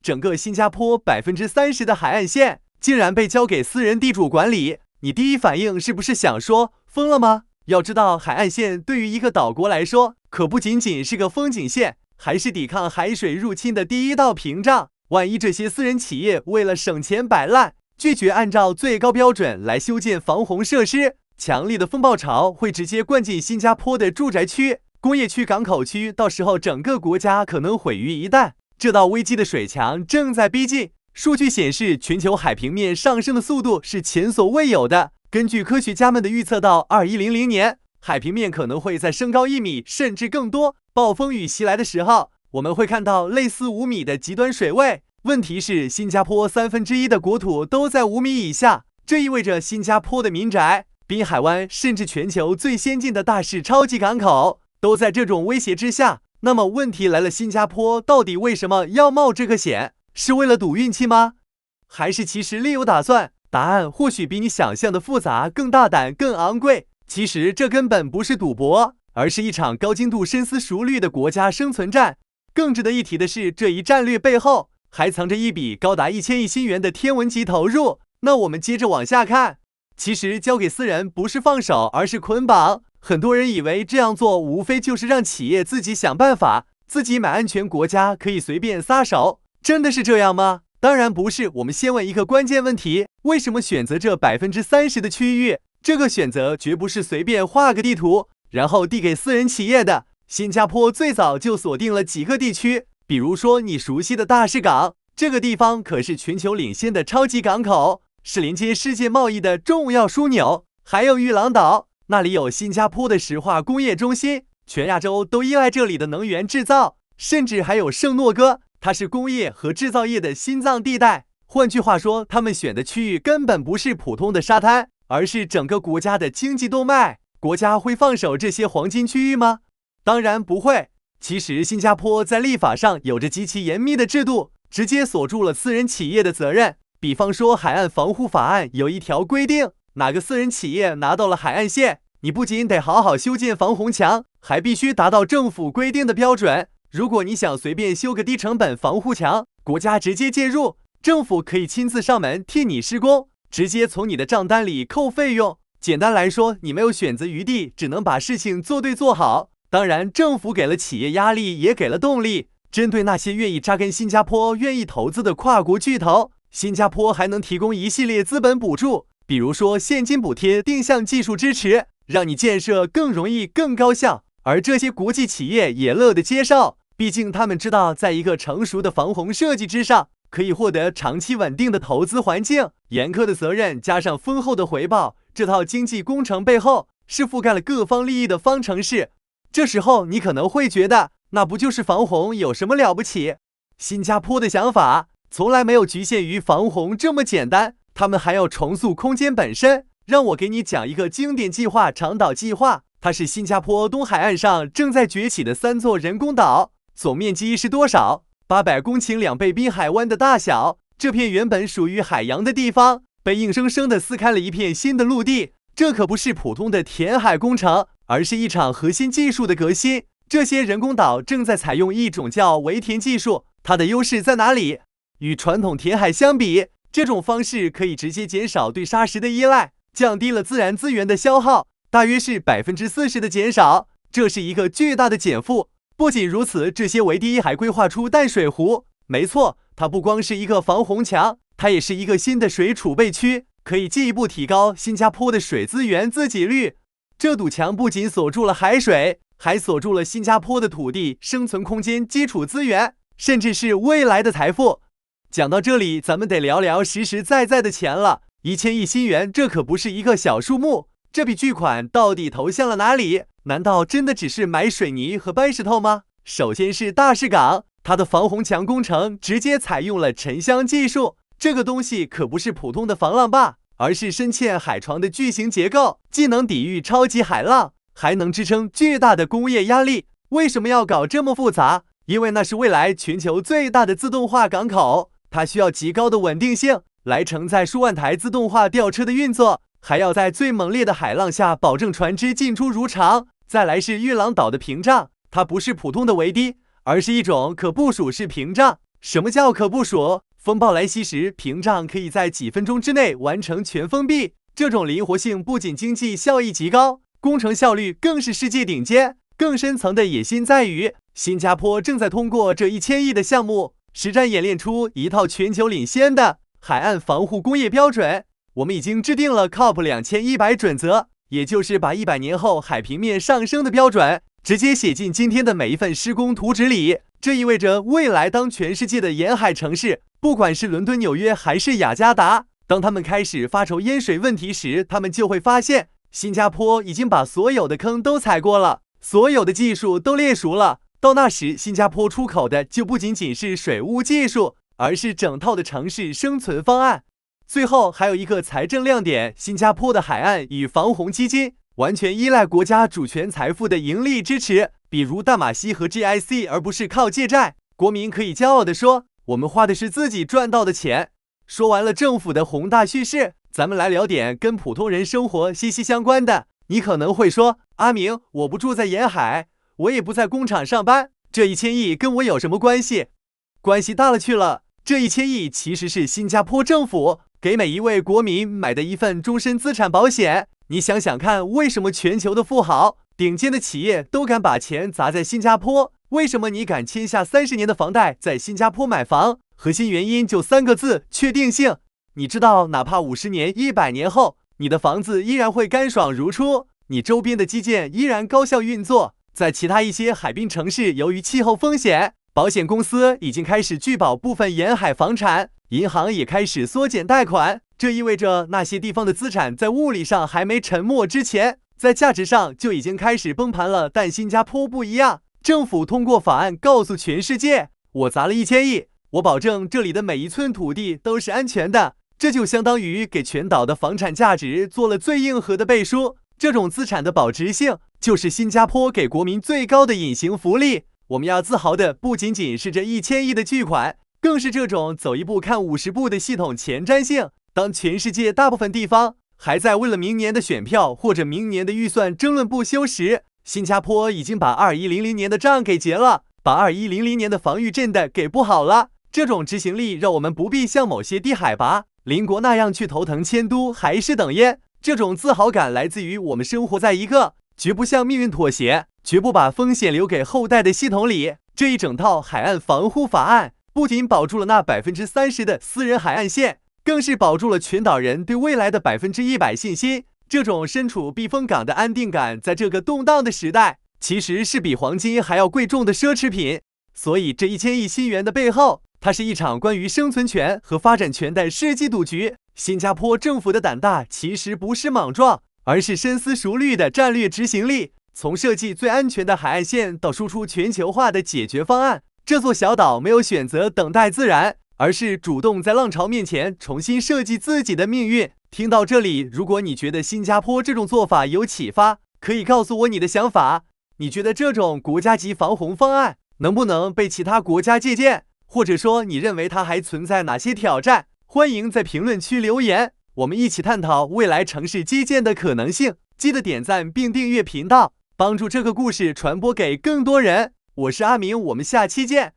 整个新加坡30%的海岸线竟然被交给私人地主管理，你第一反应是不是想说疯了吗？要知道，海岸线对于一个岛国来说，可不仅仅是个风景线，还是抵抗海水入侵的第一道屏障。万一这些私人企业为了省钱摆烂，拒绝按照最高标准来修建防洪设施，强力的风暴潮会直接灌进新加坡的住宅区、工业区、港口区，到时候整个国家可能毁于一旦。这道危机的水墙正在逼近。数据显示，全球海平面上升的速度是前所未有的。根据科学家们的预测，到2100年，海平面可能会再升高1米，甚至更多。暴风雨袭来的时候，我们会看到类似5米的极端水位。问题是，新加坡1/3的国土都在5米以下，这意味着新加坡的民宅、滨海湾，甚至全球最先进的大式超级港口，都在这种威胁之下。那么问题来了，新加坡到底为什么要冒这个险？是为了赌运气吗？还是其实另有打算？答案或许比你想象的复杂、更大胆、更昂贵。其实这根本不是赌博，而是一场高精度、深思熟虑的国家生存战。更值得一提的是，这一战略背后还藏着一笔高达1000亿新元的天文级投入。那我们接着往下看，其实交给私人不是放手，而是捆绑。很多人以为这样做无非就是让企业自己想办法，自己买安全，国家可以随便撒手。真的是这样吗？当然不是。我们先问一个关键问题：为什么选择这30%的区域？这个选择绝不是随便画个地图，然后递给私人企业的。新加坡最早就锁定了几个地区，比如说你熟悉的大士港，这个地方可是全球领先的超级港口，是连接世界贸易的重要枢纽。还有玉郎岛，那里有新加坡的石化工业中心，全亚洲都依赖这里的能源制造。甚至还有圣诺哥，它是工业和制造业的心脏地带。换句话说，他们选的区域根本不是普通的沙滩，而是整个国家的经济动脉。国家会放手这些黄金区域吗？当然不会。其实新加坡在立法上有着极其严密的制度，直接锁住了私人企业的责任。比方说海岸防护法案有一条规定，哪个私人企业拿到了海岸线，你不仅得好好修建防洪墙，还必须达到政府规定的标准。如果你想随便修个低成本防护墙，国家直接介入，政府可以亲自上门替你施工，直接从你的账单里扣费用。简单来说，你没有选择余地，只能把事情做对做好。当然，政府给了企业压力，也给了动力。针对那些愿意扎根新加坡、愿意投资的跨国巨头，新加坡还能提供一系列资本补助，比如说现金补贴、定向技术支持，让你建设更容易、更高效。而这些国际企业也乐得接受，毕竟他们知道，在一个成熟的防洪设计之上，可以获得长期稳定的投资环境。严苛的责任加上丰厚的回报，这套经济工程背后是覆盖了各方利益的方程式。这时候你可能会觉得，那不就是防洪，有什么了不起？新加坡的想法从来没有局限于防洪这么简单，他们还要重塑空间本身。让我给你讲一个经典计划——长岛计划。它是新加坡东海岸上正在崛起的3座人工岛，总面积是多少？800公顷，2倍滨海湾的大小。这片原本属于海洋的地方，被硬生生地撕开了一片新的陆地。这可不是普通的填海工程，而是一场核心技术的革新。这些人工岛正在采用一种叫围填技术，它的优势在哪里？与传统填海相比，这种方式可以直接减少对砂石的依赖，降低了自然资源的消耗，大约是40%的减少。这是一个巨大的减负。不仅如此，这些围堤还规划出淡水湖。没错，它不光是一个防洪墙，它也是一个新的水储备区，可以进一步提高新加坡的水资源自给率。这堵墙不仅锁住了海水，还锁住了新加坡的土地、生存空间、基础资源，甚至是未来的财富。讲到这里，咱们得聊聊实实在在的钱了。1000亿新元，这可不是一个小数目。这笔巨款到底投向了哪里？难道真的只是买水泥和搬石头吗？首先是大士港，它的防洪墙工程直接采用了沉箱技术。这个东西可不是普通的防浪坝，而是深嵌海床的巨型结构，既能抵御超级海浪，还能支撑巨大的工业压力。为什么要搞这么复杂？因为那是未来全球最大的自动化港口，它需要极高的稳定性来承载数万台自动化吊车的运作，还要在最猛烈的海浪下保证船只进出如常。再来是玉郎岛的屏障，它不是普通的围堤，而是一种可部署式屏障，什么叫可部署？风暴来袭时，屏障可以在几分钟之内完成全封闭。这种灵活性不仅经济效益极高，工程效率更是世界顶尖。更深层的野心在于，新加坡正在通过这1000亿的项目，实战演练出一套全球领先的海岸防护工业标准。我们已经制定了 COP2100 准则，也就是把100年后海平面上升的标准直接写进今天的每一份施工图纸里。这意味着未来当全世界的沿海城市，不管是伦敦、纽约还是雅加达，当他们开始发愁淹水问题时，他们就会发现新加坡已经把所有的坑都踩过了，所有的技术都练熟了。到那时，新加坡出口的就不仅仅是水务技术，而是整套的城市生存方案。最后还有一个财政亮点，新加坡的海岸与防洪基金完全依赖国家主权财富的盈利支持，比如大马西和 GIC， 而不是靠借债。国民可以骄傲地说，我们花的是自己赚到的钱。说完了政府的宏大叙事，咱们来聊点跟普通人生活息息相关的。你可能会说，阿明，我不住在沿海，我也不在工厂上班，这1000亿跟我有什么关系？关系大了去了，这1000亿其实是新加坡政府给每一位国民买的一份终身资产保险。你想想看，为什么全球的富豪、顶尖的企业都敢把钱砸在新加坡？为什么你敢签下30年的房贷在新加坡买房？核心原因就3个字：确定性。你知道，哪怕50年、100年后，你的房子依然会干爽如初，你周边的基建依然高效运作。在其他一些海滨城市，由于气候风险，保险公司已经开始拒保部分沿海房产，银行也开始缩减贷款。这意味着那些地方的资产在物理上还没沉没之前，在价值上就已经开始崩盘了。但新加坡不一样，政府通过法案告诉全世界，我砸了1000亿，我保证这里的每一寸土地都是安全的。这就相当于给全岛的房产价值做了最硬核的背书。这种资产的保值性，就是新加坡给国民最高的隐形福利。我们要自豪的不仅仅是这1000亿的巨款，更是这种走一步看50步的系统前瞻性。当全世界大部分地方还在为了明年的选票或者明年的预算争论不休时，新加坡已经把2100年的账给结了，把2100年的防御阵的给布好了。这种执行力让我们不必像某些低海拔邻国那样去头疼迁都还是等烟。这种自豪感来自于我们生活在一个绝不向命运妥协、绝不把风险留给后代的系统里。这一整套海岸防护法案不仅保住了那30%的私人海岸线，更是保住了全岛人对未来的100%信心。这种身处避风港的安定感，在这个动荡的时代，其实是比黄金还要贵重的奢侈品。所以这1000亿新元的背后，它是一场关于生存权和发展权的世纪赌局。新加坡政府的胆大其实不是莽撞，而是深思熟虑的战略执行力。从设计最安全的海岸线到输出全球化的解决方案，这座小岛没有选择等待自然，而是主动在浪潮面前重新设计自己的命运。听到这里，如果你觉得新加坡这种做法有启发，可以告诉我你的想法。你觉得这种国家级防洪方案能不能被其他国家借鉴？或者说你认为它还存在哪些挑战？欢迎在评论区留言，我们一起探讨未来城市基建的可能性。记得点赞并订阅频道，帮助这个故事传播给更多人。我是阿明，我们下期见。